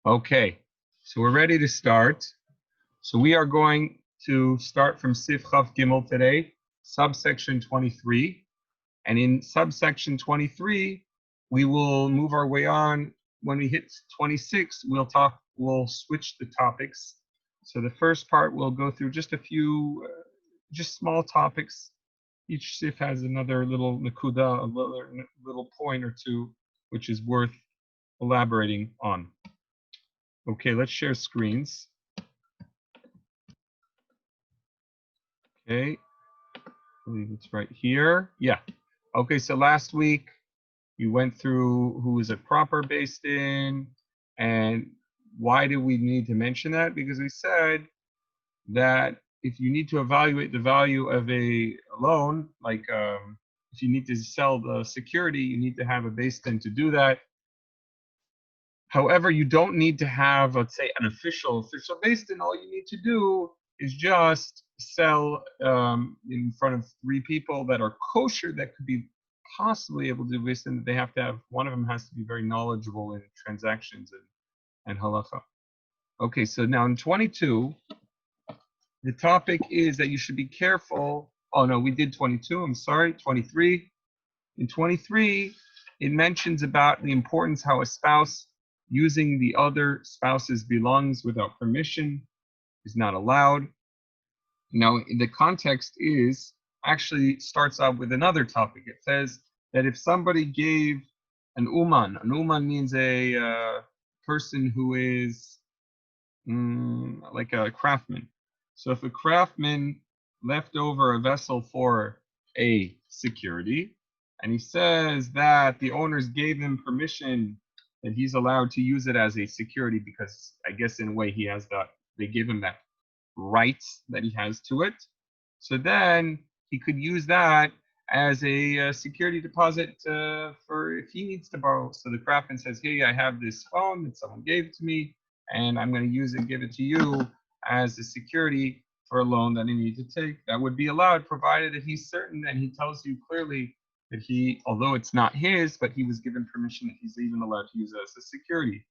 Okay, so we're ready to start. So we are going to start from Sif Chaf Gimel today, subsection 23. And in subsection 23, we will move our way on. When we hit 26, we'll switch the topics. So the first part, we'll go through just a few, just small topics. Each Sif has another little nakuda, a little point or two, which is worth elaborating on. Okay, let's share screens. Okay, I believe it's right here. Yeah. Okay, so last week you went through who is a proper based in, and why do we need to mention that? Because we said that if you need to evaluate the value of a loan, like if you need to sell the security, you need to have a based in to do that. However, you don't need to have, let's say, an official based in. All you need to do is just sell in front of three people that are kosher, that could be possibly able to do based in. They have to have, one of them has to be very knowledgeable in transactions and halacha. Okay, so now in 22, the topic is that you should be careful. Oh no, we did 22, I'm sorry, 23. In 23, it mentions about the importance how a spouse using the other spouse's belongings without permission is not allowed. Now, the context is actually starts out with another topic. It says that if somebody gave an uman means a person who is like a craftsman. So if a craftsman left over a vessel for a security, and he says that the owners gave him permission that he's allowed to use it as a security because I guess in a way he has that, they give him that rights that he has to it. So then he could use that as a security deposit for if he needs to borrow. So the craftsman says, hey, I have this phone that someone gave to me, and I'm going to use it and give it to you as a security for a loan that I need to take. That would be allowed, provided that he's certain and he tells you clearly that he, although it's not his, but he was given permission that he's even allowed to use it as a security.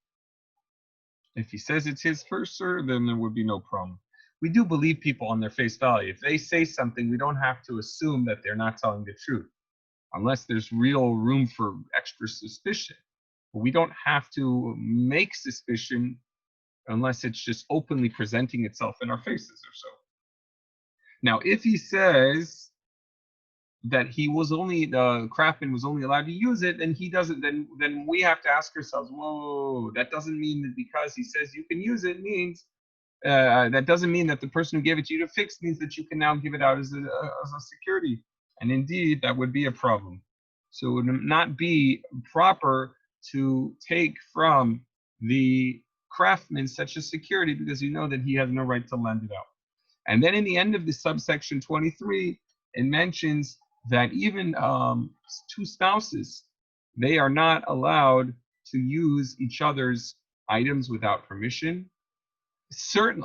If he says it's his first, sir, then there would be no problem. We do believe people on their face value. If they say something, we don't have to assume that they're not telling the truth, unless there's real room for extra suspicion. But we don't have to make suspicion unless it's just openly presenting itself in our faces or so. Now, if he says that he was only, the craftsman was only allowed to use it, and he doesn't, then we have to ask ourselves, whoa, that doesn't mean that because he says you can use it means that doesn't mean that the person who gave it to you to fix means that you can now give it out as a security. And indeed, that would be a problem. So it would not be proper to take from the craftsman such a security because you know that he has no right to lend it out. And then in the end of the subsection 23, it mentions that even two spouses, they are not allowed to use each other's items without permission.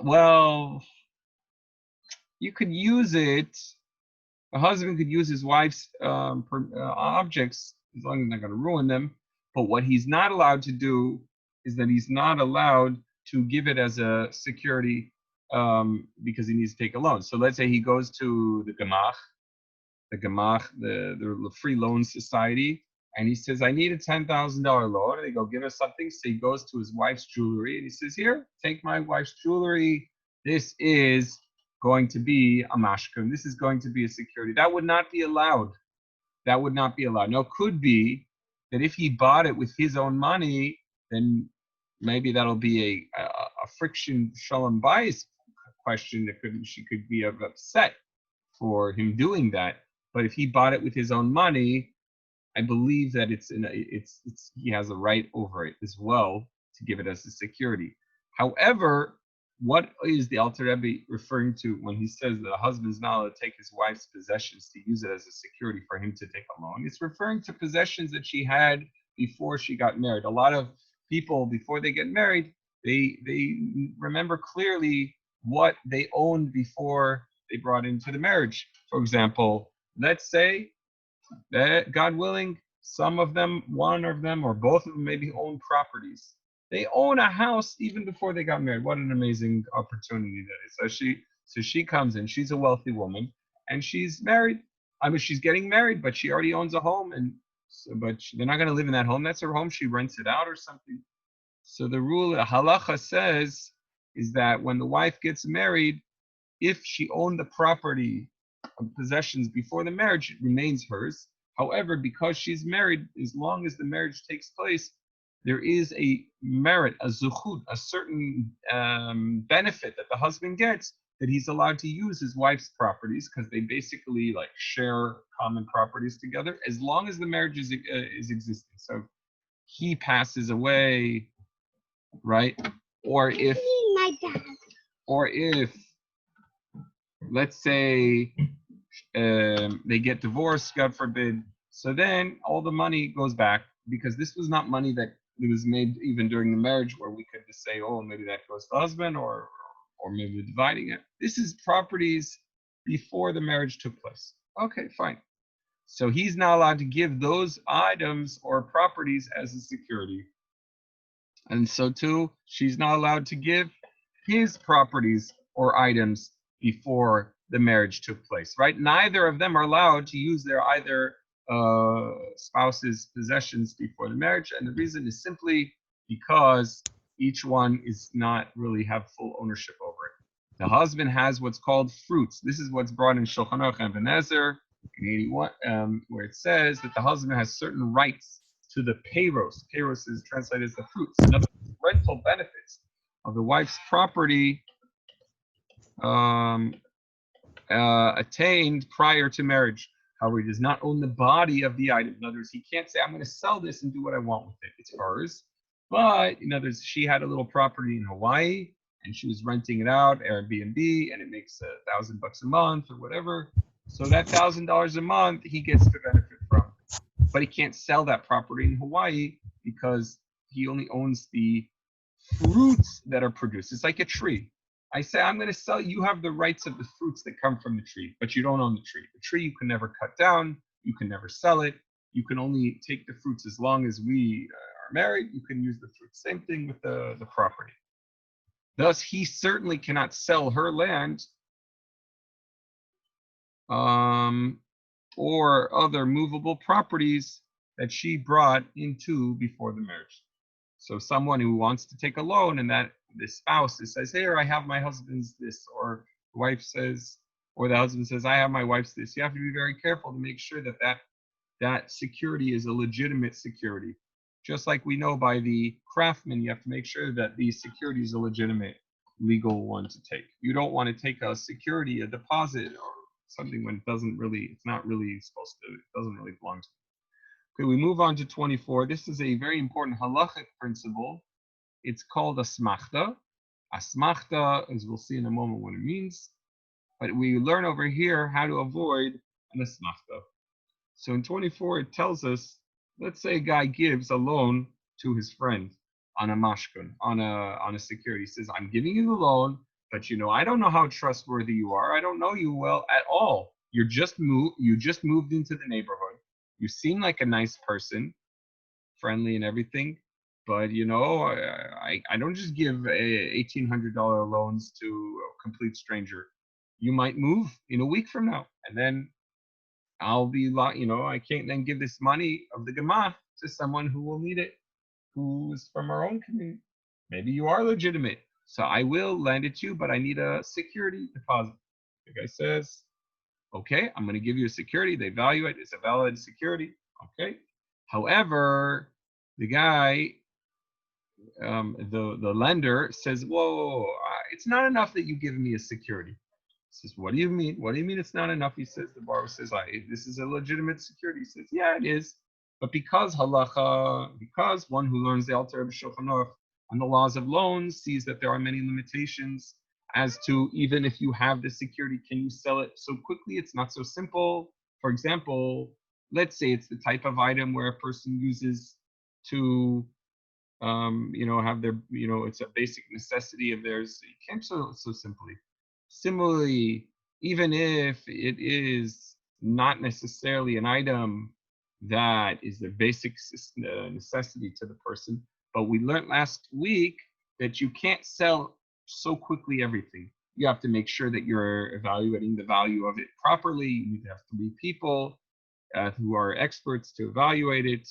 Well, you could use it. A husband could use his wife's objects as long as they're not going to ruin them. But what he's not allowed to do is that he's not allowed to give it as a security because he needs to take a loan. So let's say he goes to the Gemach, the Free Loan Society, and he says, I need a $10,000 loan. And they go, give us something. So he goes to his wife's jewelry and he says, here, take my wife's jewelry. This is going to be a mashkum. This is going to be a security. That would not be allowed. That would not be allowed. Now, it could be that if he bought it with his own money, then maybe that'll be a friction shalom bias question that she could be upset for him doing that. But if he bought it with his own money, I believe that he has a right over it as well to give it as a security. However, what is the Alter Rebbe referring to when he says that a husband's not allowed to take his wife's possessions to use it as a security for him to take a loan? It's referring to possessions that she had before she got married. A lot of people, before they get married, they remember clearly what they owned before they brought into the marriage. For example, let's say that, God willing, some of them, one of them, or both of them maybe own properties. They own a house even before they got married. What an amazing opportunity that is. So she comes in. She's a wealthy woman, and she's married. I mean, she's getting married, but she already owns a home, and they're not going to live in that home. That's her home. She rents it out or something. So the rule, halacha says, is that when the wife gets married, if she owned the property of possessions before the marriage, it remains hers. However, because she's married, as long as the marriage takes place, there is a merit, a zuchut, a certain benefit that the husband gets, that he's allowed to use his wife's properties, because they basically like share common properties together, as long as the marriage is existing. So he passes away, right? Or if let's say they get divorced, God forbid, so then all the money goes back, because this was not money that was made even during the marriage, where we could just say, oh, maybe that goes to the husband, or maybe we're dividing it. This is properties before the marriage took place. Okay, fine. So he's not allowed to give those items or properties as a security. And so too, she's not allowed to give his properties or items before the marriage took place, right? Neither of them are allowed to use their either spouse's possessions before the marriage. And the reason is simply because each one is not really have full ownership over it. The husband has what's called fruits. This is what's brought in Shulchan Aruch and Ben Ezer in 81, where it says that the husband has certain rights to the payros. Payros is translated as the fruits. In other words, rental benefits of the wife's property attained prior to marriage. However, he does not own the body of the item. In other words, he can't say, I'm going to sell this and do what I want with it. It's hers. But in other words, she had a little property in Hawaii, and she was renting it out, Airbnb, and it makes $1,000 a month or whatever. So that $1,000 a month, he gets to benefit from. But he can't sell that property in Hawaii because he only owns the fruits that are produced. It's like a tree. I say, I'm going to sell, you have the rights of the fruits that come from the tree, but you don't own the tree. The tree you can never cut down, you can never sell it, you can only take the fruits as long as we are married, you can use the fruits. Same thing with the property. Thus, he certainly cannot sell her land or other movable properties that she brought into before the marriage. So someone who wants to take a loan, and that the spouse says, here, I have my husband's this, or the wife says, or the husband says, I have my wife's this. You have to be very careful to make sure that that security is a legitimate security. Just like we know by the craftsman, you have to make sure that the security is a legitimate legal one to take. You don't want to take a security, a deposit, or something when it doesn't really, it's not really supposed to, it doesn't really belong to you. Okay, we move on to 24. This is a very important halachic principle. It's called asmachta. Asmachta, as we'll see in a moment what it means. But we learn over here how to avoid an asmachta. So in 24, it tells us, let's say a guy gives a loan to his friend on a mashkun, on a security. He says, I'm giving you the loan, but I don't know how trustworthy you are. I don't know you well at all. You just moved into the neighborhood. You seem like a nice person, friendly and everything, but I don't just give $1,800 loans to a complete stranger. You might move in a week from now, and then I'll be I can't then give this money of the gemah to someone who will need it, who's from our own community. Maybe you are legitimate, so I will lend it to you, but I need a security deposit. The guy says, okay, I'm going to give you a security. They value it. It's a valid security. Okay. However, the guy, the lender says, whoa, it's not enough that you give me a security. He says, what do you mean? What do you mean it's not enough? He says, the borrower says, this is a legitimate security. He says, yeah, it is. But because halacha, because one who learns the Alter Rebbe Shulchan Aruch on the laws of loans sees that there are many limitations as to even if you have the security, can you sell it so quickly? It's not so simple. For example, let's say it's the type of item where a person uses to, have their, it's a basic necessity of theirs. You can't so simply. Similarly, even if it is not necessarily an item that is the basic necessity to the person, But we learned last week that you can't sell so quickly everything. You have to make sure that you're evaluating the value of it properly. You need to have 3 people who are experts to evaluate it.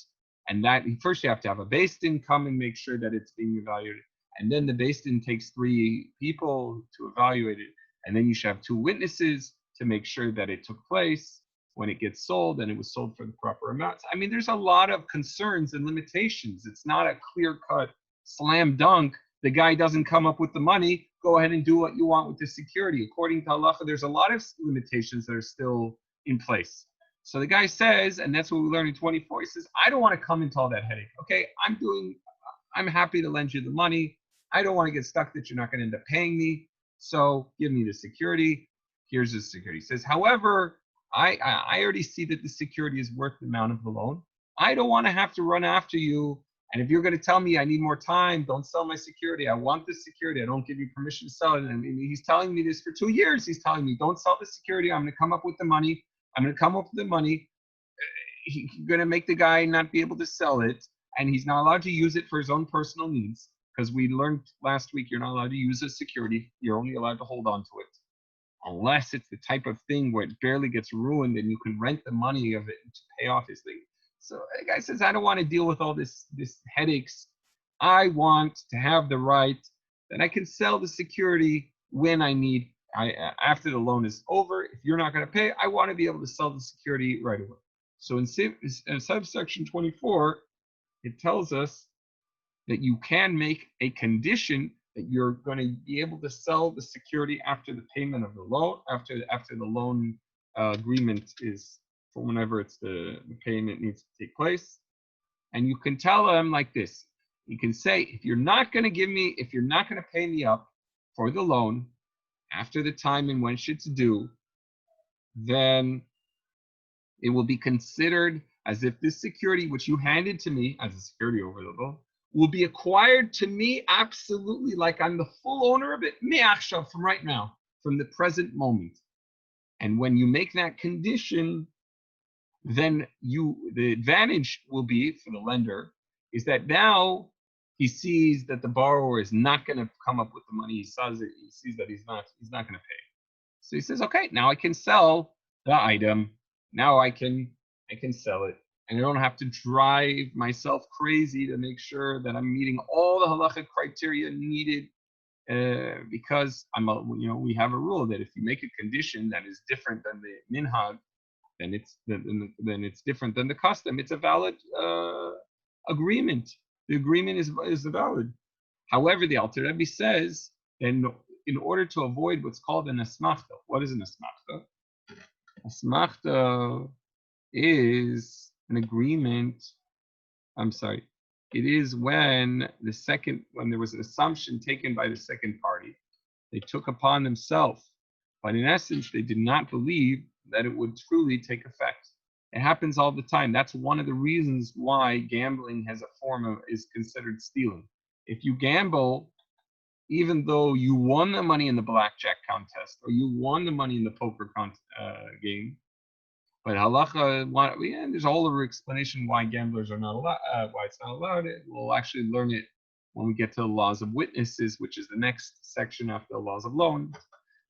And that first you have to have a beis din come and make sure that it's being evaluated. And then the beis din takes 3 people to evaluate it. And then you should have 2 witnesses to make sure that it took place when it gets sold and it was sold for the proper amount. I mean, there's a lot of concerns and limitations. It's not a clear-cut slam dunk. The guy doesn't come up with the money, go ahead and do what you want with the security. According to Halvah, there's a lot of limitations that are still in place. So the guy says, and that's what we learned in 24, he says, I don't want to come into all that headache. Okay, I'm happy to lend you the money. I don't want to get stuck that you're not going to end up paying me. So give me the security. Here's the security. He says, however, I already see that the security is worth the amount of the loan. I don't want to have to run after you. And if you're going to tell me I need more time, don't sell my security. I want this security. I don't give you permission to sell it. And he's telling me this for 2 years. He's telling me, don't sell the security. I'm going to come up with the money. He's going to make the guy not be able to sell it. And he's not allowed to use it for his own personal needs. Because we learned last week, you're not allowed to use a security. You're only allowed to hold on to it. Unless it's the type of thing where it barely gets ruined and you can rent the money of it to pay off his thing. So the guy says, I don't want to deal with all this headaches. I want to have the right that I can sell the security when I need. After the loan is over, if you're not going to pay, I want to be able to sell the security right away. So in subsection 24, it tells us that you can make a condition that you're going to be able to sell the security after the payment of the loan, after the loan agreement is, for whenever it's the payment needs to take place. And you can tell them like this. You can say, if you're not going to pay me up for the loan after the time in which it's due, then it will be considered as if this security, which you handed to me as a security over the loan, will be acquired to me absolutely like I'm the full owner of it, me'achshav, from right now, from the present moment. And when you make that condition, then the advantage will be for the lender is that now he sees that the borrower is not going to come up with the money. He sees that he's not going to pay. So he says, okay, now I can sell the item. Now I can sell it. And I don't have to drive myself crazy to make sure that I'm meeting all the halachic criteria needed, because we have a rule that if you make a condition that is different than the minhag, then it's different than the custom. It's a valid agreement. The agreement is valid. However, the Alter Rebbe says, then in order to avoid what's called an asmachta, what is an asmachta? Asmachta is an agreement. It is when there was an assumption taken by the second party. They took upon themselves, but in essence, they did not believe that it would truly take effect. It happens all the time. That's one of the reasons why gambling is considered stealing. If you gamble, even though you won the money in the blackjack contest or you won the money in the poker game, but halacha, there's a whole other explanation why gamblers are not allowed, why it's not allowed. We'll actually learn it when we get to the laws of witnesses, which is the next section after the laws of loan.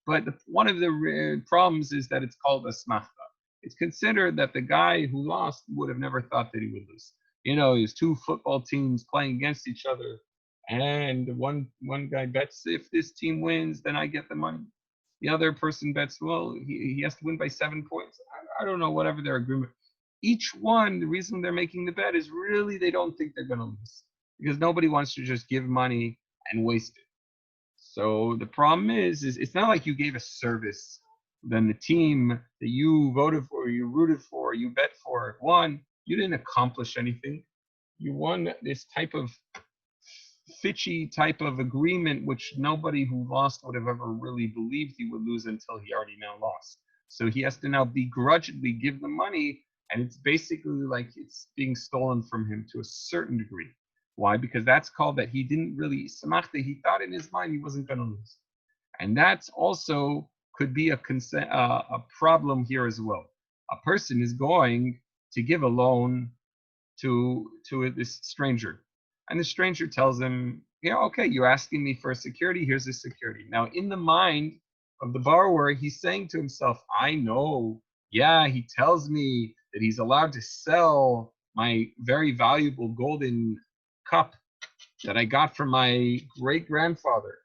But one of the problems is that it's called asmachta. It's considered that the guy who lost would have never thought that he would lose. There's 2 football teams playing against each other, and one guy bets if this team wins, then I get the money. The other person bets, well, he has to win by 7 points. I don't know, whatever their agreement. Each one, the reason they're making the bet is really they don't think they're going to lose, because nobody wants to just give money and waste it. So the problem is it's not like you gave a service. Then the team that you voted for, you rooted for, you bet for won. You didn't accomplish anything. You won this type of fitchy type of agreement, which nobody who lost would have ever really believed he would lose until he already now lost. So he has to now begrudgingly give the money, and it's basically like it's being stolen from him to a certain degree. Why? Because that's called that he didn't really samachta. He thought in his mind he wasn't going to lose, and that's also could be a problem here as well. A person is going to give a loan to this stranger, And the stranger tells him, okay, you're asking me for a security. Here's the security. Now, in the mind of the borrower, he's saying to himself, I know, yeah, he tells me that he's allowed to sell my very valuable golden cup that I got from my great-grandfather.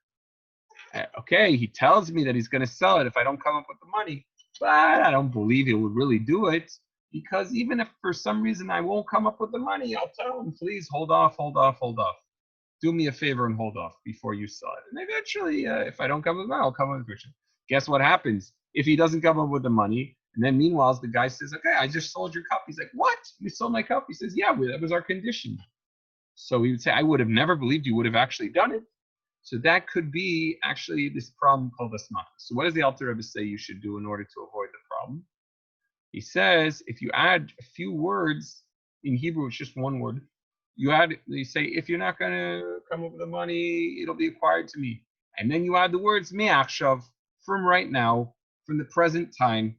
Okay, he tells me that he's going to sell it if I don't come up with the money, but I don't believe he would really do it, because even if for some reason I won't come up with the money, I'll tell him, please hold off. Do me a favor and hold off before you sell it. And eventually, if I don't come up with the money, I'll come up with the question. Guess what happens? If he doesn't come up with the money, and then meanwhile, the guy says, okay, I just sold your cup. He's like, what? You sold my cup? He says, yeah, that was our condition. So he would say, I would have never believed you would have actually done it. So that could be actually this problem called asmachta. So what does the Alter Rebbe say you should do in order to avoid the problem? He says, if you add a few words, in Hebrew it's just one word, you say, if you're not going to come up with the money, it'll be acquired to me. And then you add the words me'achshav, from right now, from the present time.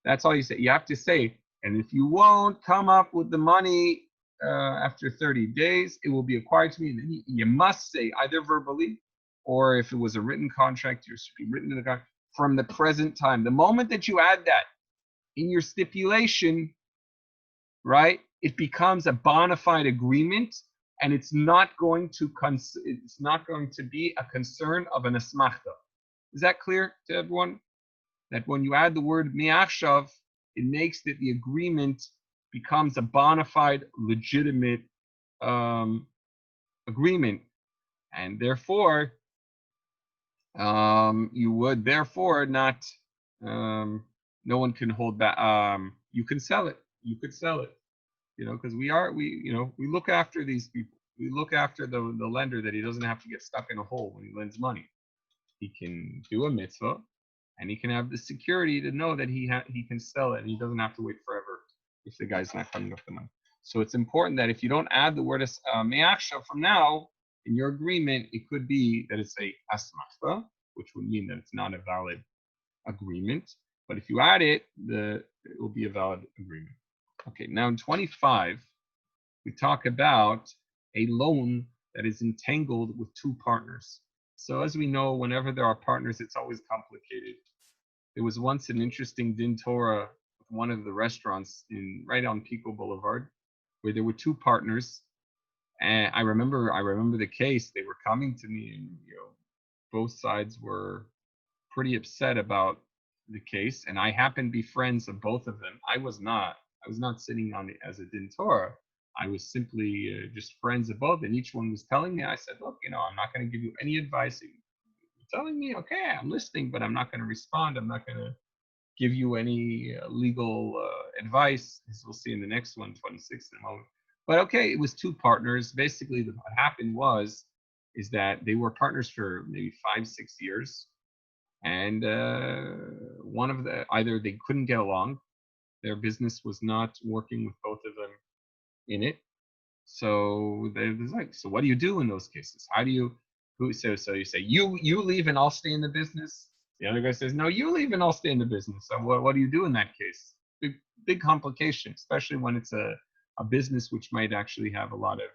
That's all you say. You have to say, and if you won't come up with the money after 30 days, it will be acquired to me. And then you must say, either verbally, or if it was a written contract, it should be written in the contract, from the present time. The moment that you add that in your stipulation, right, it becomes a bona fide agreement, and it's not going to be a concern of an asmachta. Is that clear to everyone? That when you add the word me'achshav, it makes that the agreement becomes a bona fide, legitimate agreement, and therefore you would therefore not. No one can hold back. You can sell it. You could sell it. Because we look after these people. We look after the lender, that he doesn't have to get stuck in a hole when he lends money. He can do a mitzvah, and he can have the security to know that he can sell it, and he doesn't have to wait forever if the guy's not coming up the money. So it's important that if you don't add the word me'achshav from now in your agreement, it could be that it's a asmachta, which would mean that it's not a valid agreement. But if you add it, it will be a valid agreement. Okay, now in 25, we talk about a loan that is entangled with two partners. So as we know, whenever there are partners, it's always complicated. There was once an interesting din Torah with one of the restaurants right on Pico Boulevard, where there were two partners. And I remember the case. They were coming to me, and both sides were pretty upset about the case. And I happened to be friends of both of them. I was not sitting on it as a din Torah. I was simply just friends of both, and each one was telling me. I said, look, I'm not going to give you any advice. You're telling me, okay, I'm listening, but I'm not going to respond. I'm not going to give you any legal advice, as we'll see in the next one, 26 in a moment. But okay, it was two partners. Basically, what happened is that they were partners for maybe 5-6 years, and one of either they couldn't get along, their business was not working with both of them in it. So they was like, so what do you do in those cases? So you say, you leave and I'll stay in the business. The other guy says, no, you leave and I'll stay in the business. So what do you do in that case? Big complication, especially when it's a business which might actually have a lot of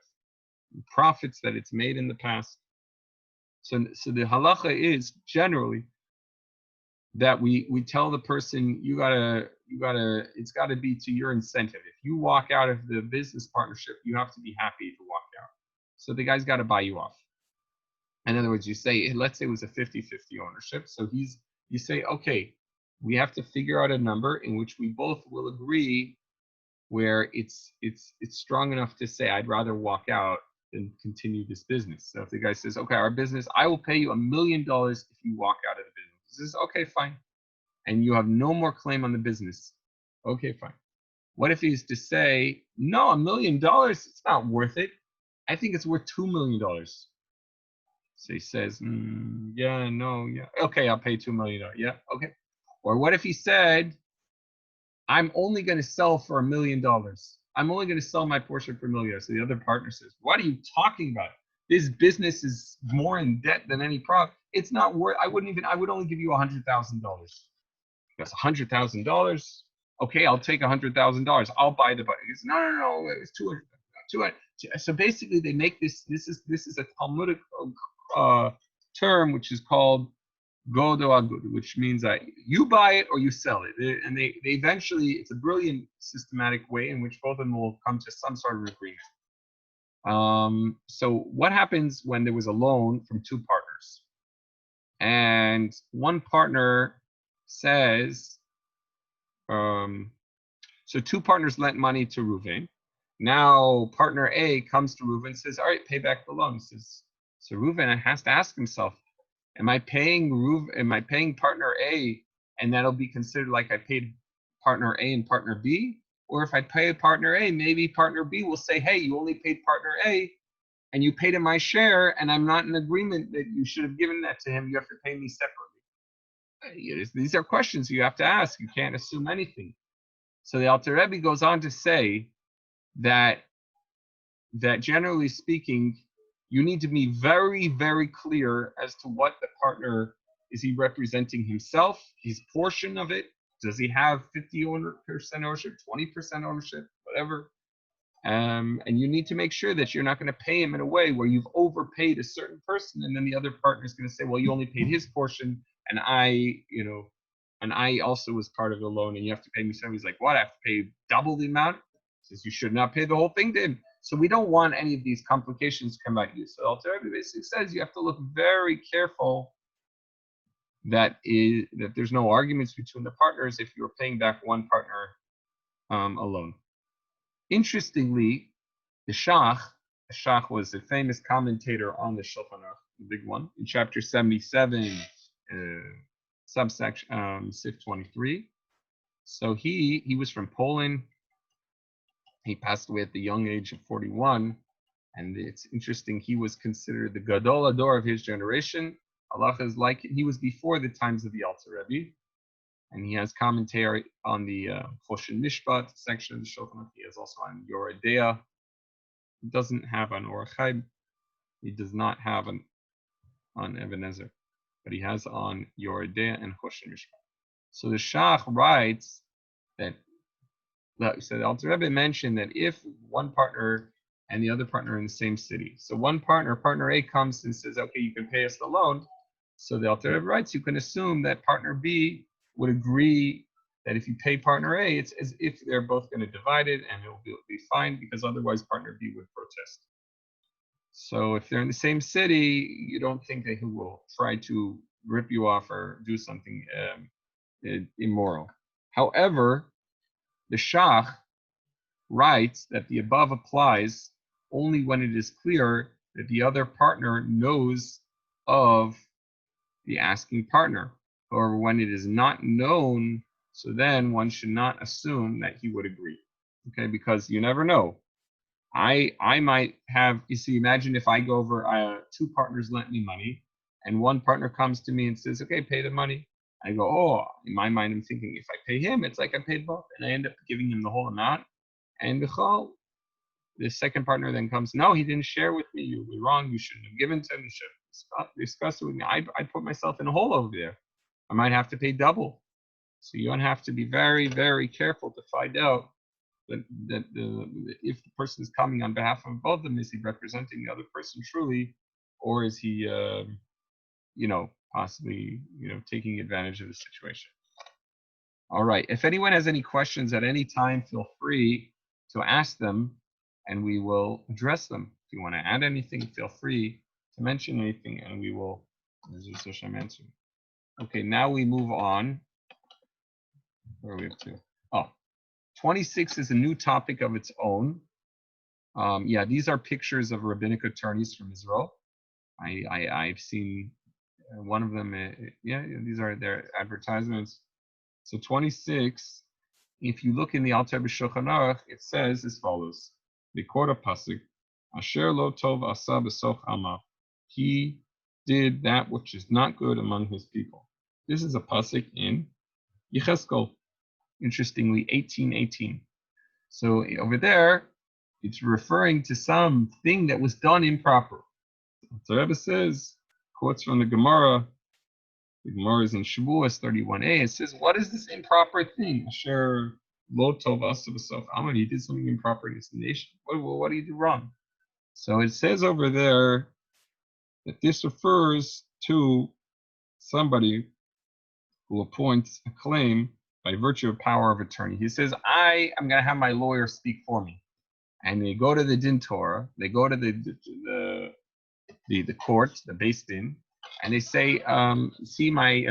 profits that it's made in the past. So the halacha is generally that we tell the person, it's gotta be to your incentive. If you walk out of the business partnership, you have to be happy to walk out. So the guy's got to buy you off. In other words, you say, let's say it was a 50-50 ownership. So you say, okay, we have to figure out a number in which we both will agree, where it's strong enough to say, I'd rather walk out than continue this business. So if the guy says, okay, our business, I will pay you $1 million if you walk out of the business. He says, okay, fine. And you have no more claim on the business. Okay, fine. What if he's to say, no, $1 million, it's not worth it. I think it's worth $2 million. So he says, yeah, okay, I'll pay $2 million. Yeah, okay. Or what if he said, I'm only going to sell for $1 million. I'm only going to sell my portion for $1 million. So the other partner says, what are you talking about? This business is more in debt than any profit. It's not worth. I would only give you $100,000. That's $100,000. Okay, I'll take $100,000. I'll buy the bike. He says, no, it's 200. So basically, they make this. This is a Talmudic term which is called godo agud, which means that you buy it or you sell it. And they eventually, it's a brilliant systematic way in which both of them will come to some sort of agreement. So what happens when there was a loan from two partners, and one partner says, so two partners lent money to Reuven. Now partner A comes to Reuven and says, all right, pay back the loan. He says, so Reuven has to ask himself, am I paying partner A, and that'll be considered like I paid partner A and partner B? Or if I pay partner A, maybe partner B will say, hey, you only paid partner A and you paid him my share, and I'm not in agreement that you should have given that to him. You have to pay me separately. These are questions you have to ask. You can't assume anything. So the Alter Rebbe goes on to say that generally speaking, you need to be very, very clear as to what the partner, is he representing himself, his portion of it? Does he have 50% ownership, 20% ownership, whatever? And you need to make sure that you're not going to pay him in a way where you've overpaid a certain person, and then the other partner is going to say, well, you only paid his portion, and I also was part of the loan, and you have to pay me some. He's like, what? I have to pay double the amount? He says, you should not pay the whole thing to him. So we don't want any of these complications to come at you. So Alter Rebbe basically says you have to look very careful that there's no arguments between the partners if you're paying back one partner alone. Interestingly, the Shach was a famous commentator on the Shulchan Aruch, the big one, in chapter 77, subsection Sif 23. So he was from Poland. He passed away at the young age of 41, and it's interesting. He was considered the Gadol Ador of his generation. Allah is like, he was before the times of the Alter Rebbe, and he has commentary on the Choshen Mishpat section of the Shulchan Aruch. He has also on Yoredea. He doesn't have on Orach Chaim. He does not have on Ebenezer, but he has on Yoredea and Choshen Mishpat. So the Shach writes that, so the Alter Rebbe mentioned that if one partner and the other partner are in the same city, so one partner A comes and says, okay, you can pay us the loan. So the Alter Rebbe writes, you can assume that partner B would agree that if you pay partner A, it's as if they're both going to divide it, and it'll be fine, because otherwise partner B would protest. So if they're in the same city, you don't think that he will try to rip you off or do something immoral. However, the Shach writes that the above applies only when it is clear that the other partner knows of the asking partner. However, when it is not known, so then one should not assume that he would agree. Okay, because you never know. I might have, you see, imagine if I go over, two partners lent me money, and one partner comes to me and says, okay, pay the money. I go, oh, in my mind, I'm thinking, if I pay him, it's like I paid both. And I end up giving him the whole amount. And the second partner then comes, no, he didn't share with me. You were wrong. You shouldn't have given to him. You should have discussed it with me. I put myself in a hole over there. I might have to pay double. So you don't have to be very, very careful to find out that if the person is coming on behalf of both of them, is he representing the other person truly, or is he, possibly, taking advantage of the situation. All right. If anyone has any questions at any time, feel free to ask them, and we will address them. If you want to add anything, feel free to mention anything, and we will answer. Okay, now we move on. Where are we up to? Oh, 26 is a new topic of its own. These are pictures of rabbinic attorneys from Israel. I've seen one of them. These are their advertisements. So 26, if you look in the Alter Rebbe Shulchan Aruch, it says as follows: they quote a pasuk, "Asher lo tov asa b'soch ama." He did that which is not good among his people. This is a pasuk in Yechezkel, interestingly, 18:18. So over there, it's referring to something that was done improper. The Rebbe says, quotes from the Gemara. The Gemara is in Shavuos 31a. It says, what is this improper thing? Asher lo tov asa b'soch ama. He did something improper in his nation. What did he do wrong? So it says over there that this refers to somebody who appoints a claim by virtue of power of attorney. He says, I am going to have my lawyer speak for me. And they go to the din Torah, they go to the court, the beis din, and they say, see my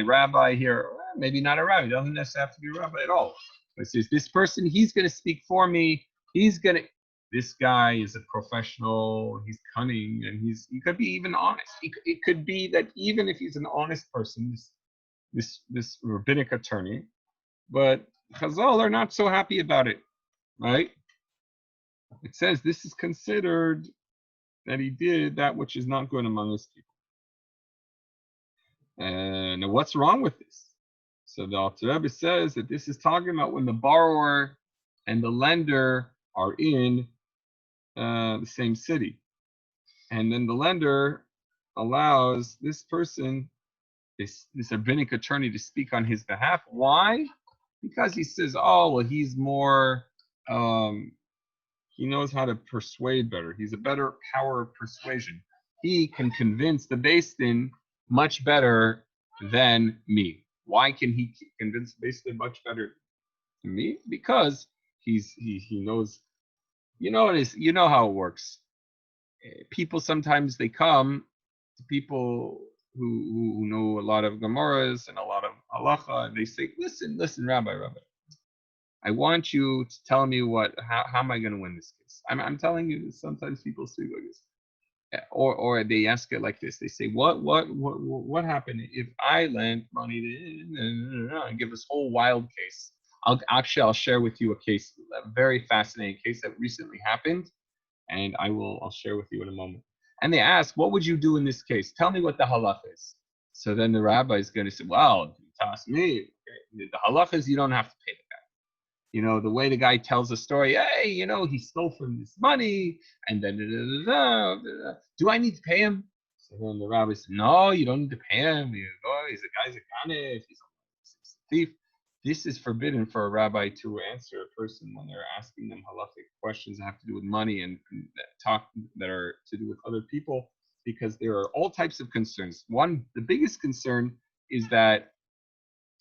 rabbi here, maybe not a rabbi, it doesn't necessarily have to be a rabbi at all. But it says, this person, he's going to speak for me, this guy is a professional, he's cunning, and he could be even honest. It could be that even if he's an honest person, this rabbinic attorney, but Chazal are not so happy about it, right? It says this is considered that he did that which is not good among his people. And what's wrong with this? So the Alter Rebbe says that this is talking about when the borrower and the lender are in the same city. And then the lender allows this person, this rabbinic attorney, to speak on his behalf. Why? Because he says, oh, well, he's more, he knows how to persuade better. He's a better power of persuasion. He can convince the beis din much better than me. Why can he convince the beis din much better than me? Because he knows, you know how it works. People sometimes they come to people who know a lot of Gemaras and a lot of halacha, and they say, listen, Rabbi, I want you to tell me how am I going to win this case? I'm telling you, sometimes people speak like this, or they ask it like this. They say, what happened if I lent money to, and give this whole wild case? I'll share with you a case, a very fascinating case that recently happened, and I'll share with you in a moment. And they ask, what would you do in this case? Tell me what the halach is. So then the rabbi is going to say, well, tell me. The halach is you don't have to pay the guy. The way the guy tells the story, hey, he stole from this money, and then do I need to pay him? So then the rabbi says, no, you don't need to pay him. He's a guy's a ganef, he's a thief. This is forbidden for a rabbi to answer a person when they're asking them halachic questions that have to do with money and that are to do with other people, because there are all types of concerns. One, the biggest concern is that,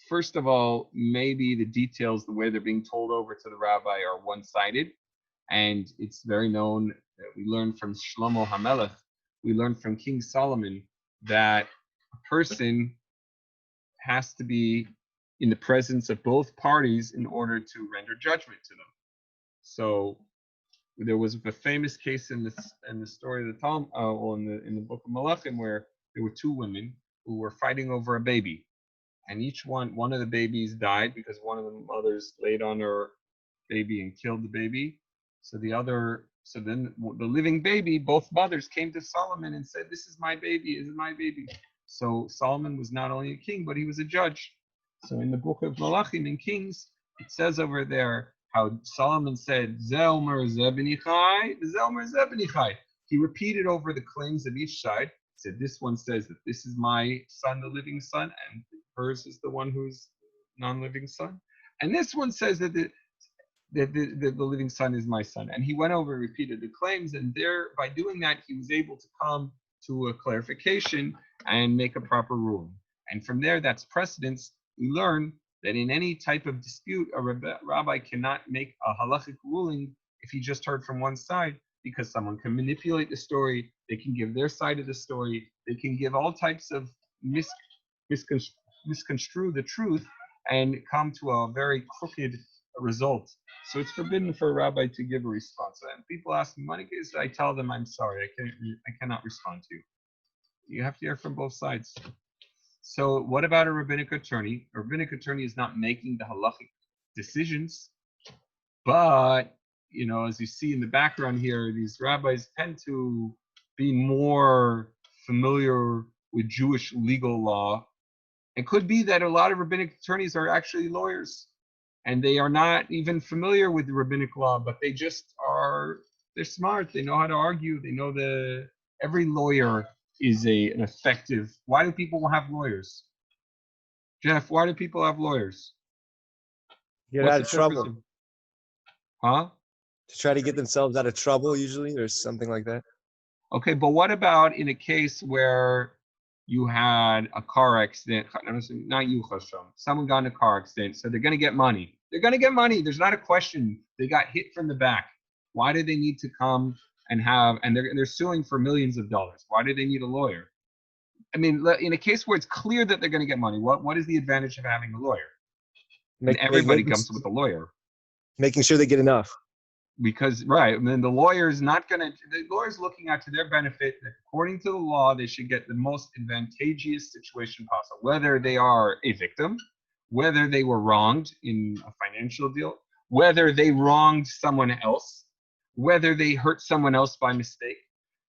first of all, maybe the details, the way they're being told over to the rabbi, are one-sided. And it's very known that we learned from Shlomo HaMelech, we learned from King Solomon, that a person has to be in the presence of both parties in order to render judgment to them. So there was a famous case in the story of the Talmud, in the book of Malachim, where there were two women who were fighting over a baby, and one of the babies died because one of the mothers laid on her baby and killed the baby. So then the living baby, both mothers came to Solomon and said, "This is my baby. This is my baby." So Solomon was not only a king, but he was a judge. So in the book of Malachim in Kings, it says over there how Solomon said, "Zelmer zebenichai, Zelmer zebenichai." He repeated over the claims of each side. He said, this one says that this is my son, the living son, and hers is the one who's non-living son. And this one says that the living son is my son. And he went over and repeated the claims, and by doing that, he was able to come to a clarification and make a proper ruling. And from there, that's precedence. We learn that in any type of dispute, a rabbi cannot make a halachic ruling if he just heard from one side, because someone can manipulate the story, they can give their side of the story, they can give all types of misconstrue the truth and come to a very crooked result. So it's forbidden for a rabbi to give a response. And people ask me, many cases I tell them, I'm sorry, I cannot respond to you. You have to hear from both sides. So what about a rabbinic attorney? A rabbinic attorney is not making the halachic decisions, but, as you see in the background here, these rabbis tend to be more familiar with Jewish legal law. It could be that a lot of rabbinic attorneys are actually lawyers, and they are not even familiar with the rabbinic law, but they're smart, they know how to argue, they know every lawyer is an effective. Why do people have lawyers? Jeff, why do people have lawyers? Get out of trouble. Huh? to try to get themselves out of trouble, usually, or something like that. Okay, but what about in a case where you had a car accident? Not you, Chasham. Someone got in a car accident, so they're going to get money. They're going to get money. There's not a question. They got hit from the back. Why do they need to come and they're suing for millions of dollars? Why do they need a lawyer? I mean, in a case where it's clear that they're going to get money, what is the advantage of having a lawyer? And everybody comes with a lawyer. Making sure they get enough. Because, right, I mean, the lawyer's looking out to their benefit that according to the law, they should get the most advantageous situation possible, whether they are a victim, whether they were wronged in a financial deal, whether they wronged someone else, whether they hurt someone else by mistake.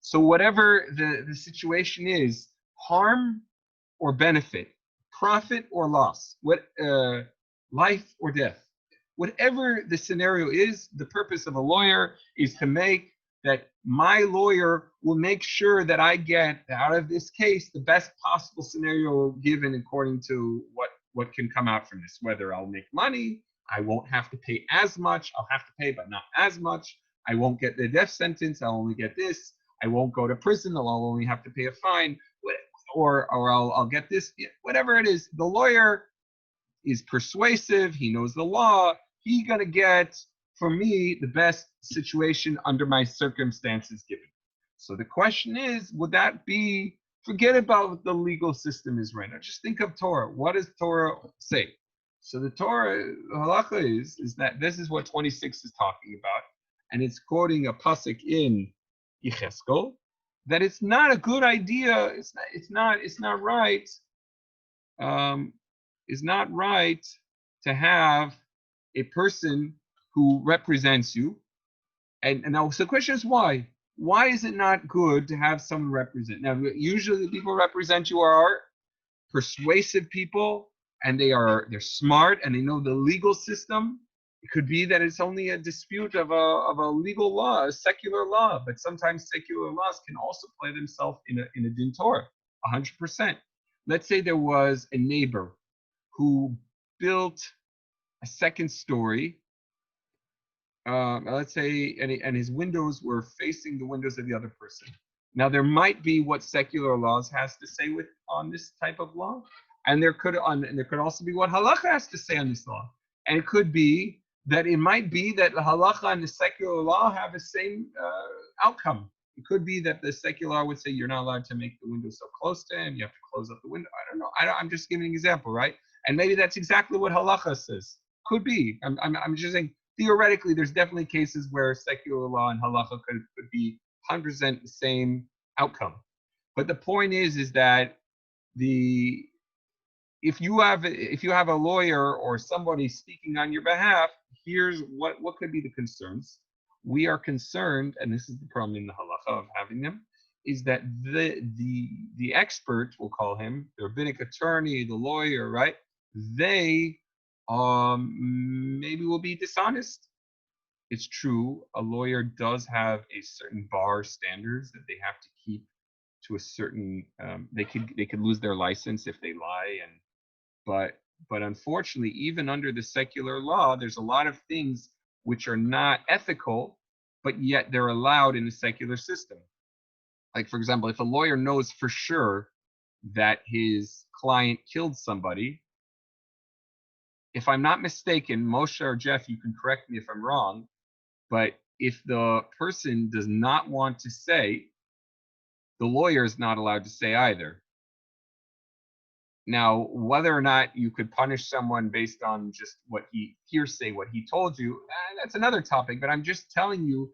So whatever the situation is, harm or benefit, profit or loss, life or death, whatever the scenario is, the purpose of a lawyer is to make that my lawyer will make sure that I get out of this case the best possible scenario given according to what can come out from this, whether I'll make money, I won't have to pay as much, I'll have to pay but not as much, I won't get the death sentence, I'll only get this, I won't go to prison, I'll only have to pay a fine, or I'll get this, whatever it is. The lawyer is persuasive, he knows the law, he's gonna get, for me, the best situation under my circumstances given. So the question is, would that be, forget about what the legal system is right now, just think of Torah. What does Torah say? So the Torah halacha is that this is what 26 is talking about, and it's quoting a pasuk in Yecheskel, that it's not a good idea, it's not right to have a person who represents you. And now, so the question is why? Why is it not good to have someone represent? Now, usually the people who represent you are persuasive people, and they're smart, and they know the legal system. It could be that it's only a dispute of a legal law, a secular law, but sometimes secular laws can also play themselves in a din Torah, 100%. Let's say there was a neighbor who built a second story, let's say, and his windows were facing the windows of the other person. Now, there might be what secular laws has to say on this type of law, and there could also be what halacha has to say on this law. And it could be that it might be that the halacha and the secular law have the same outcome. It could be that the secular law would say you're not allowed to make the window so close to him, you have to close up the window. I don't know. I'm just giving an example, right? And maybe that's exactly what halacha says. Could be. I'm just saying, theoretically, there's definitely cases where secular law and halacha could be 100% the same outcome. But the point is that if you have a lawyer or somebody speaking on your behalf, here's what could be the concerns. We are concerned, and this is the problem in the halacha of having them, is that the expert, we'll call him, the rabbinic attorney, the lawyer, right? They maybe will be dishonest. It's true, a lawyer does have a certain bar standards that they have to keep to a certain. They could lose their license if they lie, but unfortunately, even under the secular law, there's a lot of things which are not ethical, but yet they're allowed in the secular system. Like, for example, if a lawyer knows for sure that his client killed somebody, if I'm not mistaken, Moshe or Jeff, you can correct me if I'm wrong, but if the person does not want to say, the lawyer is not allowed to say either. Now, whether or not you could punish someone based on just what he told you, that's another topic. But I'm just telling you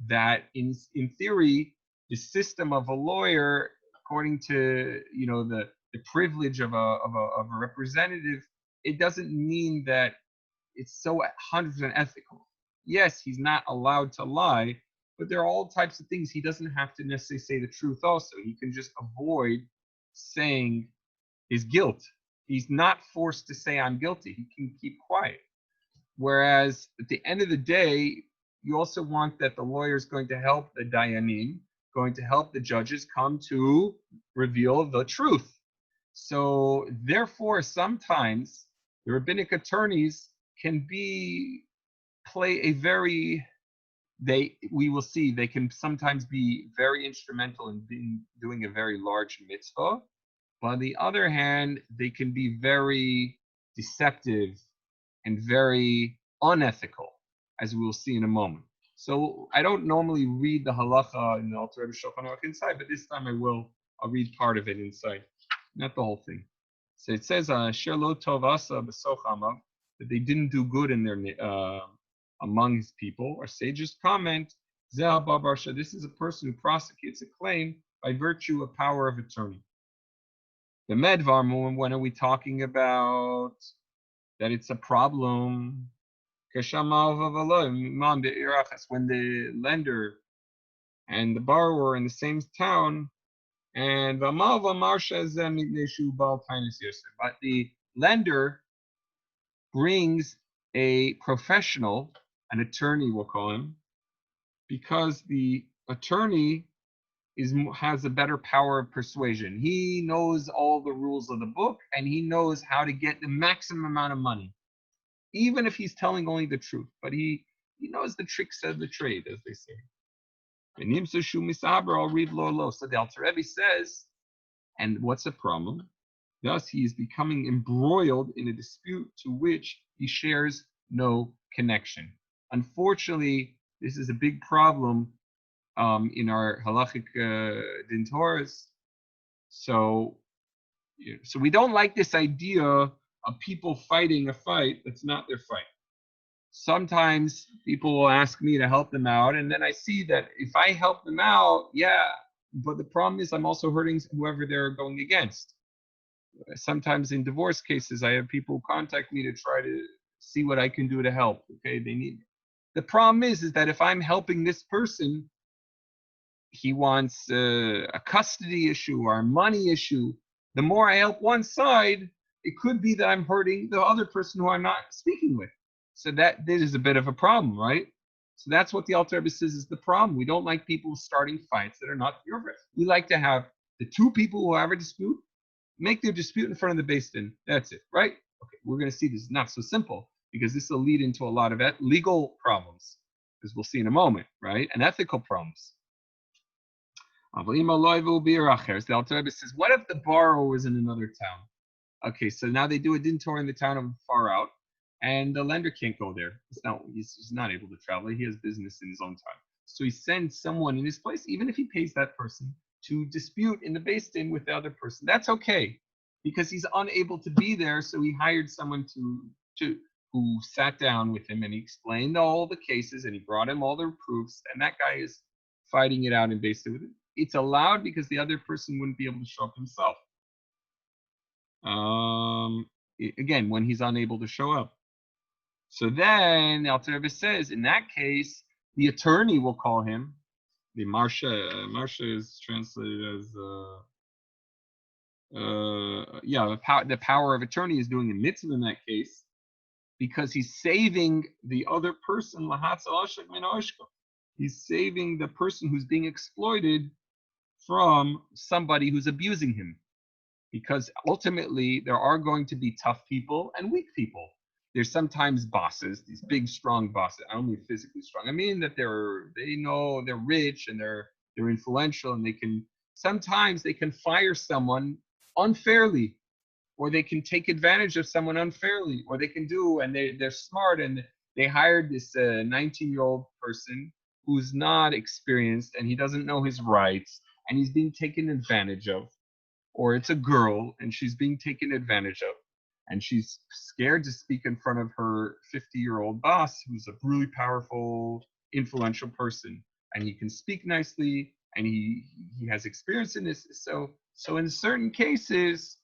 that in theory, the system of a lawyer, according to the privilege of a representative, it doesn't mean that it's so 100% ethical. Yes, he's not allowed to lie, but there are all types of things he doesn't have to necessarily say the truth. Also, he can just avoid saying his guilt. He's not forced to say I'm guilty. He can keep quiet. Whereas at the end of the day, you also want that the lawyer is going to help the dayanim, going to help the judges come to reveal the truth. So therefore, sometimes the rabbinic attorneys can play a very we will see they can sometimes be very instrumental in doing a very large mitzvah. But on the other hand, they can be very deceptive and very unethical, as we will see in a moment. So I don't normally read the halacha in the Alter Rebbe Shulchan Aruch inside, but this time I will. I'll read part of it inside, not the whole thing. So it says, "Asher lo tov asa b'soch amav," that they didn't do good in their among his people. Our sages comment, "Zeh haba barsha," this is a person who prosecutes a claim by virtue of power of attorney. The medvar, when are we talking about that it's a problem? When the lender and the borrower in the same town, and but the lender brings a professional, an attorney we'll call him, because the attorney has a better power of persuasion. He knows all the rules of the book, and he knows how to get the maximum amount of money, even if he's telling only the truth. But he knows the tricks of the trade, as they say. I'll read lo. So the Alter Rebbe says, and what's the problem? Thus, he is becoming embroiled in a dispute to which he shares no connection. Unfortunately, this is a big problem in our halachic din Torahs. So we don't like this idea of people fighting a fight that's not their fight. Sometimes people will ask me to help them out, and then I see that if I help them out, yeah, but the problem is I'm also hurting whoever they're going against. Sometimes in divorce cases, I have people contact me to try to see what I can do to help. Okay, they need. The problem is that if I'm helping this person, he wants a custody issue or a money issue. The more I help one side, it could be that I'm hurting the other person who I'm not speaking with. So that this is a bit of a problem, right? So that's what the Alter Rebbe says is the problem. We don't like people starting fights that are not your fight. We like to have the two people who have a dispute make their dispute in front of the Beis Din. That's it, right? Okay, we're going to see this is not so simple because this will lead into a lot of legal problems, as we'll see in a moment, right? And ethical problems. The Alter Rebbe says, what if the borrower was in another town? Okay, so now they do a din Torah in the town of far out, and the lender can't go there. He's not able to travel. He has business in his own time. So he sends someone in his place, even if he pays that person, to dispute in the Beis Din with the other person. That's okay, because he's unable to be there, so he hired someone who sat down with him and he explained all the cases and he brought him all the proofs, and that guy is fighting it out in Beis Din with him. It's allowed because the other person wouldn't be able to show up himself. Again, when he's unable to show up. So then the Alter Rebbe says, in that case, the attorney will call him. The Marsha is translated as the power of attorney is doing a mitzvah in that case because he's saving the other person. He's saving the person who's being exploited from somebody who's abusing him. Because ultimately, there are going to be tough people and weak people. There's sometimes bosses, these big, strong bosses. I don't mean physically strong. I mean that they know they're rich and they're influential, and sometimes they can fire someone unfairly, or they can take advantage of someone unfairly, or they can they're smart and they hired this 19-year-old person who's not experienced and he doesn't know his rights and he's being taken advantage of. Or it's a girl and she's being taken advantage of and she's scared to speak in front of her 50-year-old boss who's a really powerful, influential person, and he can speak nicely and he has experience in this. So in certain cases,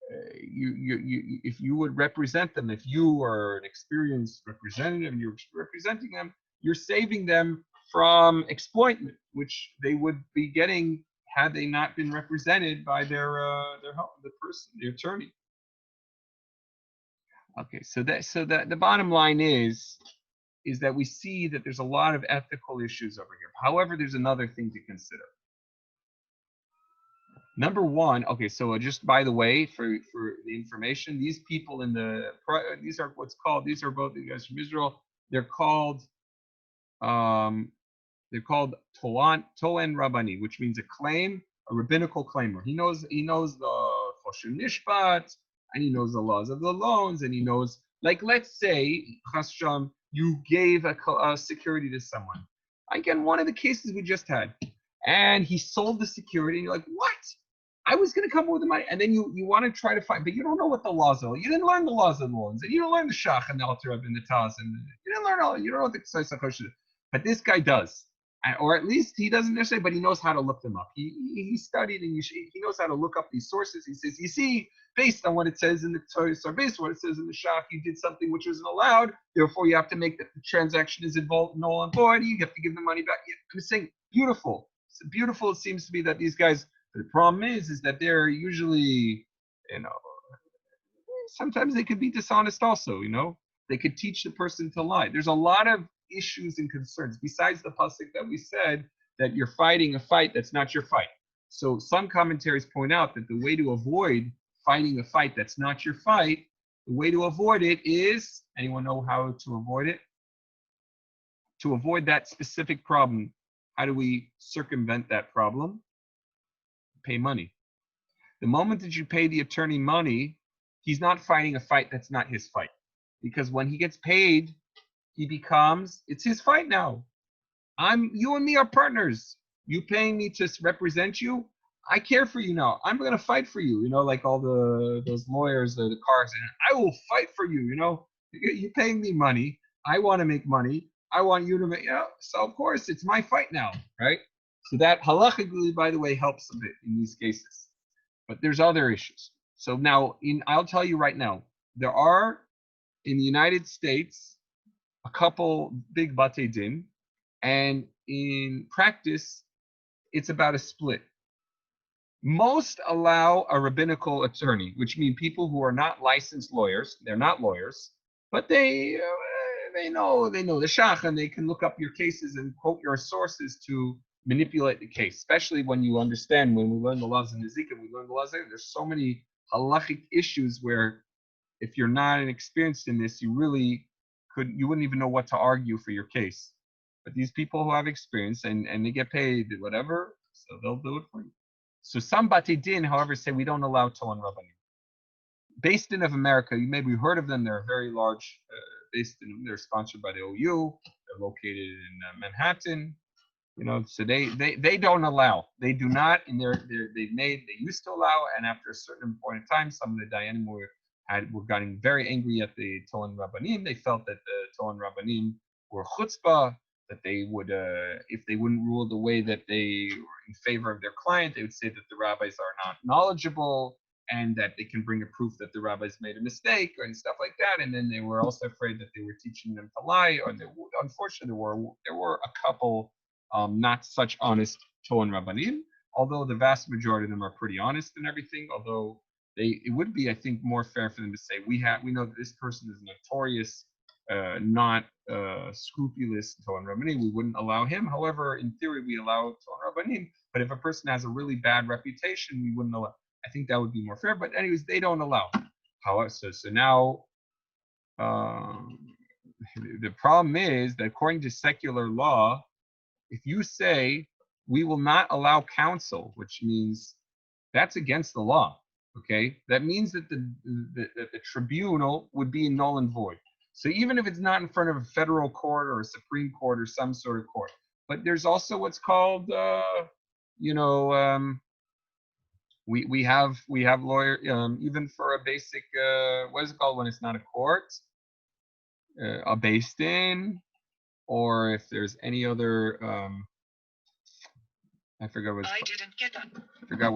if you would represent them, if you are an experienced representative and you're representing them, you're saving them from exploitment, which they would be getting had they not been represented by the attorney. Okay, so that the bottom line is that we see that there's a lot of ethical issues over here. However, there's another thing to consider. Number one, okay, so just by the way, for the information, these people these are both the guys from Israel. They're called They're called Toan Rabbani, which means a claim, a rabbinical claimer. He knows the Choshen Nishpat, and he knows the laws of the loans, and he knows, like, let's say, Chasham, you gave a security to someone. Again, one of the cases we just had, and he sold the security, and you're like, what? I was going to come with the money, and then you want to try to find, but you don't know what the laws are. You didn't learn the laws of the loans, and you didn't learn the Shach and the Alter and the Taz, and you didn't learn all. You don't know what the Ksai Sakosha is. But this guy does, or at least he doesn't necessarily, but he knows how to look them up. He studied, and he knows how to look up these sources. He says, you see, based on what it says in the Torah, or based on what it says in the Shach, you did something which wasn't allowed. Therefore, you have to make that the transaction is involved, null and void. You have to give the money back. I'm saying, beautiful. It's beautiful. It seems to be that these guys. The problem is that they're usually, sometimes they could be dishonest also, They could teach the person to lie. There's a lot of issues and concerns, besides the pasuk that we said, that you're fighting a fight that's not your fight. So some commentaries point out that the way to avoid fighting a fight that's not your fight, the way to avoid it is, anyone know how to avoid it? To avoid that specific problem, how do we circumvent that problem? Pay money. The moment that you pay the attorney money, he's not fighting a fight that's not his fight. Because when he gets paid, it's his fight now. You and me are partners. You paying me to represent you. I care for you now. I'm going to fight for you. Like all those lawyers, the cars. I will fight for you. You're paying me money. I want to make money. I want you to make. So of course it's my fight now, right? So that halachically, by the way, helps a bit in these cases. But there's other issues. So now, I'll tell you right now, there are in the United States a couple big batei din, and in practice, it's about a split. Most allow a rabbinical attorney, which means people who are not licensed lawyers. They're not lawyers, but they know the shach, and they can look up your cases and quote your sources to manipulate the case, especially when you understand, when we learn the laws of Nezikin, there's so many halachic issues where if you're not experienced in this, you wouldn't even know what to argue for your case. But these people who have experience and they get paid whatever, so they'll do it for you. So some batei din, however, say we don't allow Toan Rabbanim. Based in of America, you maybe heard of them. They're a very large they're sponsored by the OU. They're located in Manhattan. So they don't allow. They do not. And they used to allow, and after a certain point in time, some of the dayanim were getting very angry at the Toan Rabbanim. They felt that the Toan Rabbanim were chutzpah, that they would, if they wouldn't rule the way that they were in favor of their client, they would say that the rabbis are not knowledgeable, and that they can bring a proof that the rabbis made a mistake and stuff like that. And then they were also afraid that they were teaching them to lie. Or unfortunately, there were a couple not such honest Toan Rabbanim, although the vast majority of them are pretty honest and everything. Although it would be, I think, more fair for them to say, we know that this person is notorious, not scrupulous Toan Rabbanim. We wouldn't allow him. However, in theory, we allow Toan Rabbanim. But if a person has a really bad reputation, we wouldn't allow. I think that would be more fair. But anyways, they don't allow. However, so now the problem is that according to secular law, if you say we will not allow counsel, which means that's against the law, okay? That means that the tribunal would be null and void. So even if it's not in front of a federal court or a Supreme Court or some sort of court, but there's also what's called, we have lawyer, even for a basic, what is it called when it's not a court? A based in, or if there's any other, I forgot what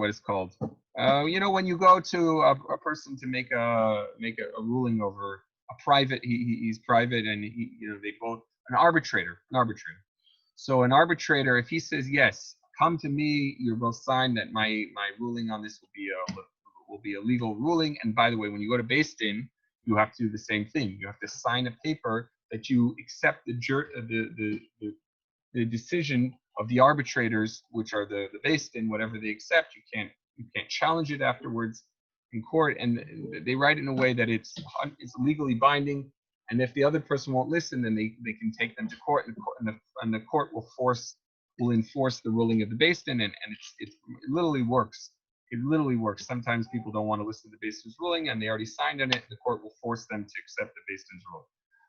it's called. When you go to a person to make a ruling over a private, he's private, and they both an arbitrator. So an arbitrator, if he says yes, come to me, you're both signed that my ruling on this will be a legal ruling. And by the way, when you go to based in, you have to do the same thing. You have to sign a paper that you accept the decision of the arbitrators, which are the based in, whatever they accept. You can't challenge it afterwards in court, and they write it in a way that it's legally binding. And if the other person won't listen, then they can take them to court, and the court will force will enforce the ruling of the Beis Din, and it literally works. It literally works. Sometimes people don't want to listen to the Beis Din's ruling, and they already signed on it. The court will force them to accept the Beis Din's ruling.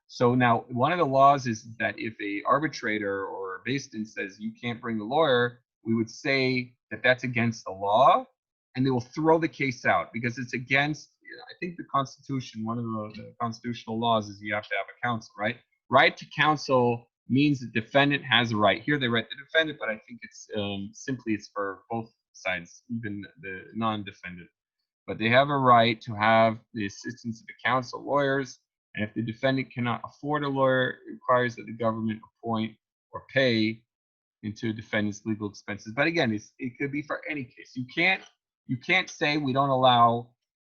So now, one of the laws is that if a arbitrator or a Beis Din says you can't bring a lawyer, we would say that that's against the law, and they will throw the case out because it's against. I think the Constitution. One of the constitutional laws is you have to have a counsel, right? Right to counsel means the defendant has a right. Here they write the defendant, but I think it's simply it's for both sides, even the non-defendant. But they have a right to have the assistance of the counsel, lawyers, and if the defendant cannot afford a lawyer, it requires that the government appoint or pay into a defendant's legal expenses. But again, it could be for any case. You can't say we don't allow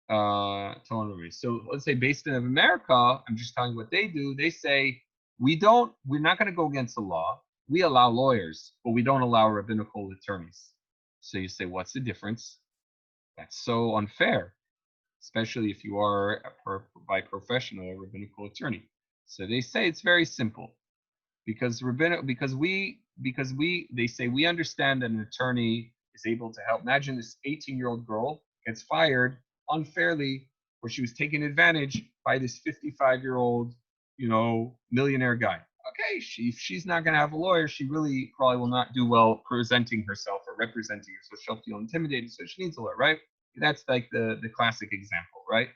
attourney. So let's say Beis Din of America, I'm just telling you what they do. They say we're not going to go against the law. We allow lawyers, but we don't allow rabbinical attorneys. So you say, what's the difference? That's so unfair, especially if you are by profession a rabbinical attorney. So they say it's very simple, because they say we understand that an attorney is able to help. Imagine this 18-year-old girl gets fired unfairly, where she was taken advantage by this 55-year-old, millionaire guy. Okay, she's not going to have a lawyer. She really probably will not do well presenting herself or representing herself. She'll feel intimidated, so she needs a lawyer, right? That's like the classic example, right?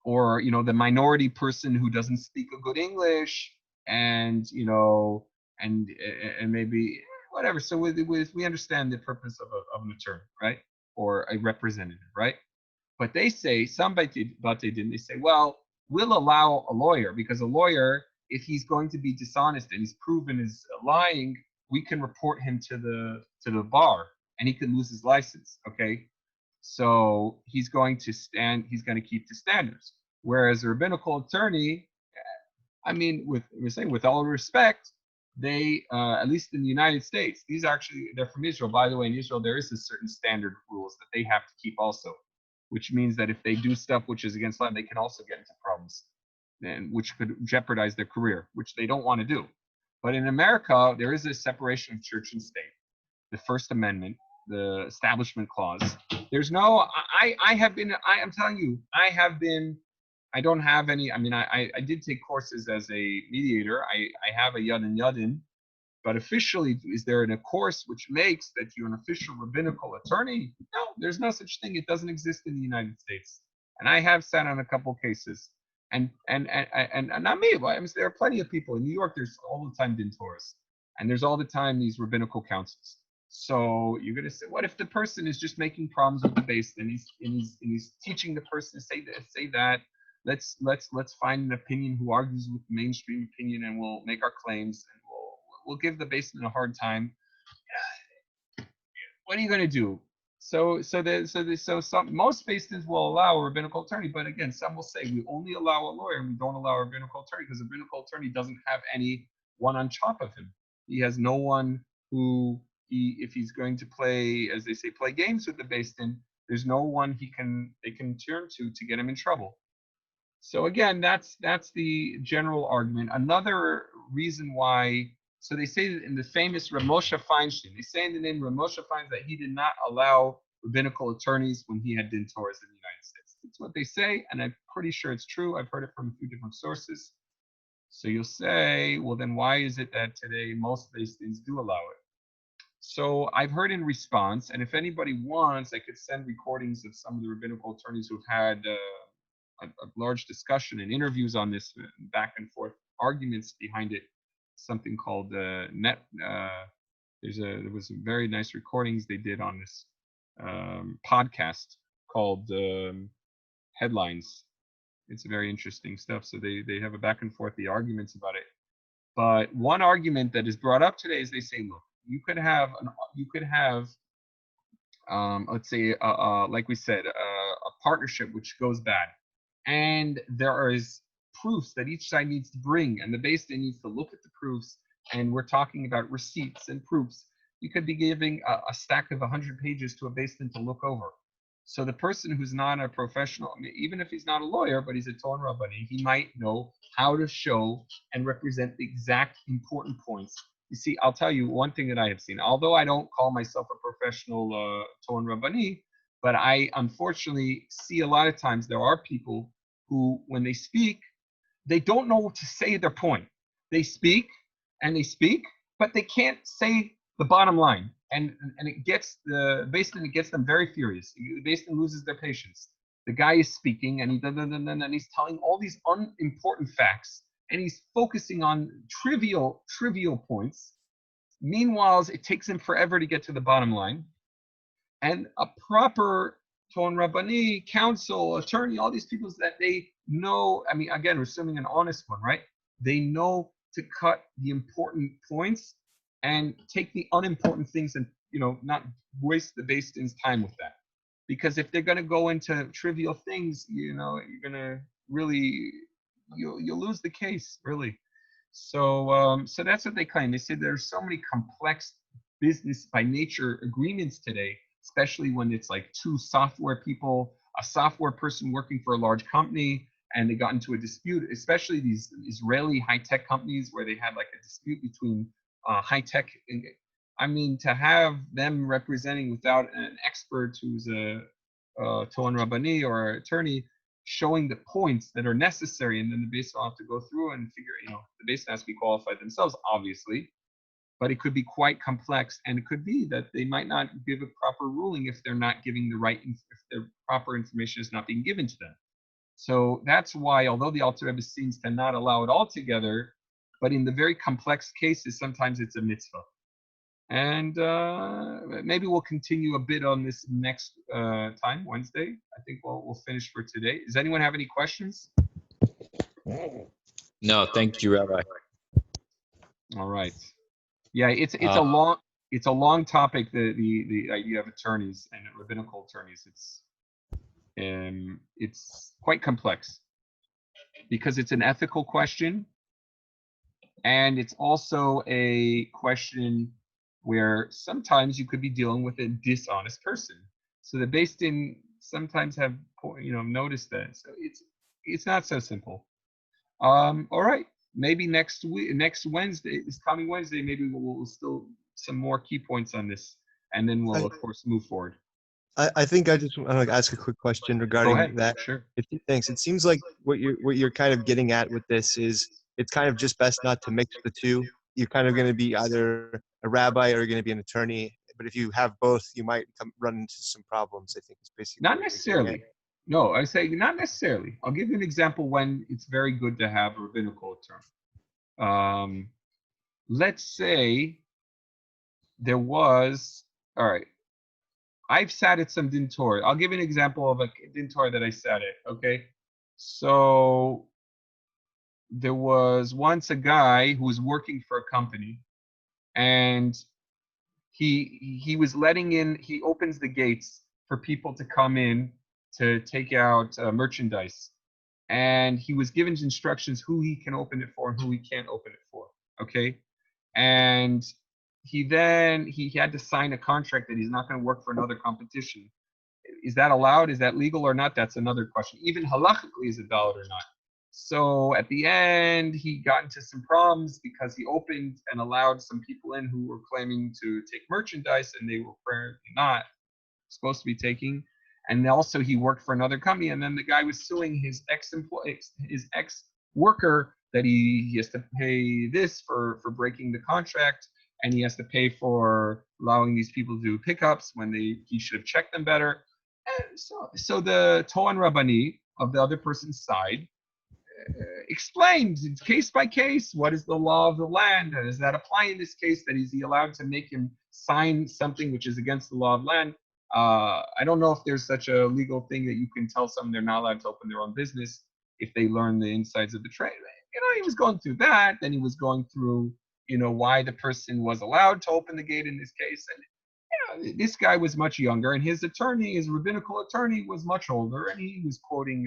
Or the minority person who doesn't speak a good English, and and maybe whatever. So we understand the purpose of an attorney, right? Or a representative, right? But they say, they say, well, we'll allow a lawyer, because a lawyer, if he's going to be dishonest and he's proven is lying, we can report him to the bar, and he can lose his license. Okay, so he's going to keep the standards. Whereas a rabbinical attorney, with all respect, they at least in the United States, they're from Israel. By the way, in Israel there is a certain standard rules that they have to keep also, which means that if they do stuff which is against law, they can also get into problems, and which could jeopardize their career, which they don't want to do. But in America, there is a separation of church and state, the First Amendment, the Establishment Clause. There's no. I'm telling you, I don't have any. I did take courses as a mediator. I have a Yad and Yadin, but officially, is there a course which makes that you're an official rabbinical attorney? No, there's no such thing. It doesn't exist in the United States. And I have sat on a couple cases, and not me. There are plenty of people in New York. There's all the time dintoras, and there's all the time these rabbinical councils. So you're gonna say, what if the person is just making problems with the base, and he's teaching the person to say this, say that? Let's find an opinion who argues with the mainstream opinion, and we'll make our claims, and we'll give the Beis Din a hard time. What are you going to do? Most Beis Dins will allow a rabbinical attorney, but again, some will say we only allow a lawyer and we don't allow a rabbinical attorney, because a rabbinical attorney doesn't have anyone on top of him. He has no one who if he's going to play, as they say, play games with the Beis Din, there's no one they can turn to get him in trouble. So again, that's the general argument. Another reason why, so they say that in the famous Rav Moshe Feinstein, they say in the name Rav Moshe Feinstein that he did not allow rabbinical attorneys when he had dintoras in the United States. That's what they say, and I'm pretty sure it's true. I've heard it from a few different sources. So you'll say, well, then why is it that today most Beis Dins do allow it? So I've heard in response, and if anybody wants, I could send recordings of some of the rabbinical attorneys who've had a large discussion and interviews on this, back and forth arguments behind it. Something called there was some very nice recordings they did on this podcast called Headlines. It's very interesting stuff. So they have a back and forth, the arguments about it. But one argument that is brought up today is they say, look, you could have let's say like we said, a partnership which goes bad, and there is proofs that each side needs to bring, and the Beis Din needs to look at the proofs, and we're talking about receipts and proofs. You could be giving a stack of 100 pages to a Beis Din to look over. So the person who's not a professional, even if he's not a lawyer, but he's a Torah Rabbani, he might know how to show and represent the exact important points You see, I'll tell you one thing that I have seen. Although I don't call myself a professional Tohen Rabbani, but I unfortunately see a lot of times there are people who, when they speak, they don't know what to say their point. They speak and they speak, but they can't say the bottom line, and it gets it gets them very furious. Basically loses their patience. The guy is speaking and he's telling all these unimportant facts, and he's focusing on trivial points. Meanwhile, it takes him forever to get to the bottom line. And a proper Tohen Rabbani, counsel, attorney, all these people that they know, I mean, again, we're assuming an honest one, right? They know to cut the important points and take the unimportant things and, not waste the Beis Din's time with that. Because if they're going to go into trivial things, you're going to really, you'll lose the case, really. So that's what they claim. They say there's so many complex business by nature agreements today, especially when it's like two software people, a software person working for a large company, and they got into a dispute, especially these Israeli high-tech companies where they had like a dispute between high-tech. I mean, to have them representing without an expert who's a Tohen Rabbani or attorney showing the points that are necessary, and then the Beis will have to go through and figure, the Beis has to be qualified themselves, obviously, but it could be quite complex, and it could be that they might not give a proper ruling if they're not giving if the proper information is not being given to them. So that's why, although the Alter Rebbe seems to not allow it altogether, but in the very complex cases, sometimes it's a mitzvah. And maybe we'll continue a bit on this next time, Wednesday. I think we'll finish for today. Does anyone have any questions? No, thank you, Rabbi. All right. Yeah, it's a long topic. The idea of attorneys and rabbinical attorneys. It's quite complex because it's an ethical question, and it's also a question where sometimes you could be dealing with a dishonest person. So the Beis Din sometimes have noticed that. So it's not so simple. All right, maybe next Wednesday, this coming Wednesday, maybe we'll still some more key points on this, and then we'll of course move forward. I think I just want to ask a quick question regarding that. Sure. Thanks. It seems like what you're kind of getting at with this is it's kind of just best not to mix the two. You're kind of going to be either a rabbi or you're going to be an attorney. But if you have both, you might run into some problems. I think it's basically not necessarily. No, I say not necessarily. I'll give you an example when it's very good to have a rabbinical attorney. Let's say there was, all right, I've sat at some din Torah. I'll give you an example of a din Torah that I sat at, okay? So there was once a guy who was working for a company, and he was letting in, he opens the gates for people to come in to take out merchandise. And he was given instructions who he can open it for and who he can't open it for, okay? And he had to sign a contract that he's not going to work for another competition. Is that allowed? Is that legal or not? That's another question. Even halachically, is it valid or not? So at the end, he got into some problems because he opened and allowed some people in who were claiming to take merchandise, and they were apparently not supposed to be taking. And also he worked for another company, and then the guy was suing his ex-worker that he has to pay this for breaking the contract, and he has to pay for allowing these people to do pickups when he should have checked them better. And so the Tohen Rabbani of the other person's side explained case by case what is the law of the land, and does that apply in this case, that is he allowed to make him sign something which is against the law of land. I don't know if there's such a legal thing that you can tell someone they're not allowed to open their own business if they learn the insides of the trade. He was going through that, then he was going through why the person was allowed to open the gate in this case. And this guy was much younger, and his rabbinical attorney was much older, and he was quoting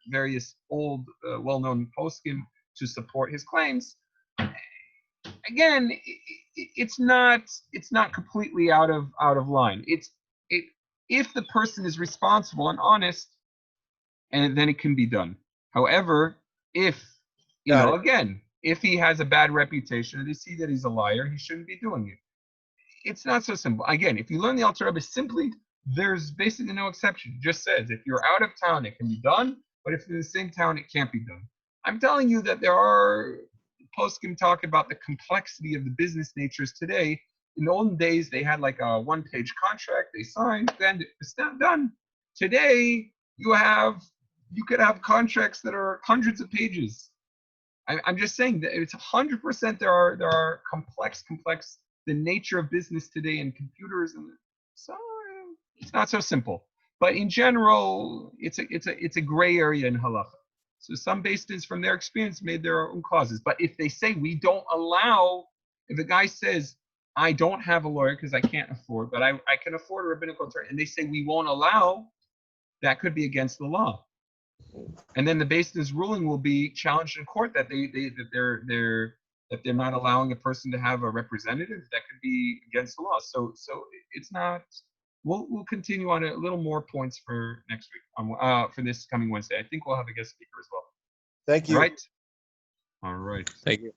various old well-known poskim to support his claims. Again, it's not completely out of line. If the person is responsible and honest, and then it can be done. However, if again, if he has a bad reputation and they see that he's a liar, he shouldn't be doing it. It's not so simple. Again, if you learn the Alter Rebbe simply, there's basically no exception. It just says if you're out of town, it can be done, but if you're in the same town, it can't be done. I'm telling you that there are poskim talk about the complexity of the business natures today. In the olden days, they had like a one-page contract they signed, then it's not done. Today, you could have contracts that are hundreds of pages. I'm just saying that it's 100%. There are complex. The nature of business today and computers, and so it's not so simple. But in general, it's a gray area in halacha. So some beis dins from their experience made their own clauses. But if they say we don't allow, if a guy says I don't have a lawyer because I can't afford, but I can afford a rabbinical attorney, and they say we won't allow, that could be against the law. And then the beis din's ruling will be challenged in court that they're not allowing a person to have a representative. That could be against the law. So it's not. We'll continue on a little more points for next week, for this coming Wednesday. I think we'll have a guest speaker as well. Thank you. Right. All right. Thank you.